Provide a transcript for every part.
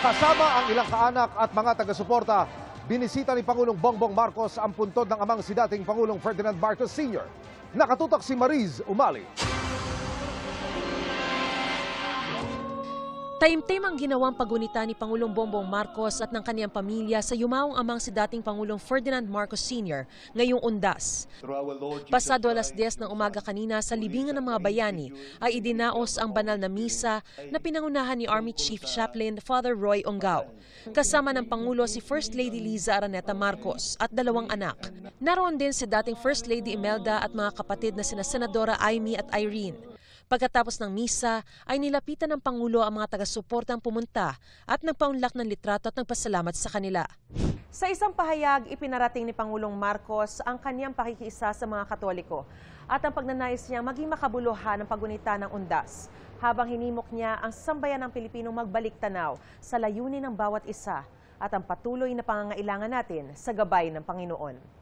Kasama ang ilang kaanak at mga taga-suporta, binisita ni Pangulong Bongbong Marcos ang puntod ng amang si dating Pangulong Ferdinand Marcos Sr. Nakatutok si Mariz Umali. Taimtim ang ginawang pagunita ni Pangulong Bongbong Marcos at ng kaniyang pamilya sa yumaong amang si dating Pangulong Ferdinand Marcos Sr. ngayong Undas. Pasado alas 10 ng umaga kanina sa libingan ng mga bayani ay idinaos ang banal na misa na pinangunahan ni Army Chief Chaplain Father Roy Ongao. Kasama ng Pangulo si First Lady Liza Araneta Marcos at 2 anak. Naroon din si dating First Lady Imelda at mga kapatid na sina Senadora Amy at Irene. Pagkatapos ng misa ay nilapitan ng Pangulo ang mga taga-suportang pumunta at nagpaunlak ng litrato at nagpasalamat sa kanila. Sa isang pahayag, ipinarating ni Pangulong Marcos ang kaniyang pakikiisa sa mga Katoliko at ang pagnanais niya maging makabuluhan ng pagunita ng Undas habang hinimok niya ang sambayan ng Pilipinong magbalik tanaw sa layunin ng bawat isa at ang patuloy na pangangailangan natin sa gabay ng Panginoon.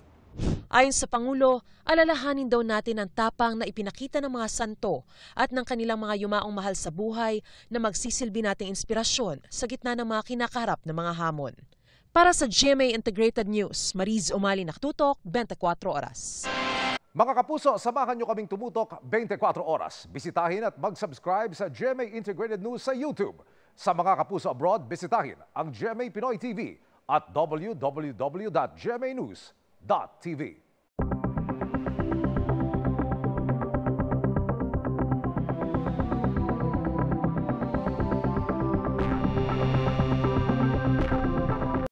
Ayon sa Pangulo, alalahanin daw natin ang tapang na ipinakita ng mga santo at ng kanilang mga yumaong mahal sa buhay na magsisilbi nating inspirasyon sa gitna ng mga kinakaharap na mga hamon. Para sa GMA Integrated News, Mariz Umali, nakatutok, 24 oras. Mga kapuso, samahan niyo kaming tumutok 24 oras. Bisitahin at mag-subscribe sa GMA Integrated News sa YouTube. Sa mga kapuso abroad, bisitahin ang GMA Pinoy TV at www.gmanews.tv.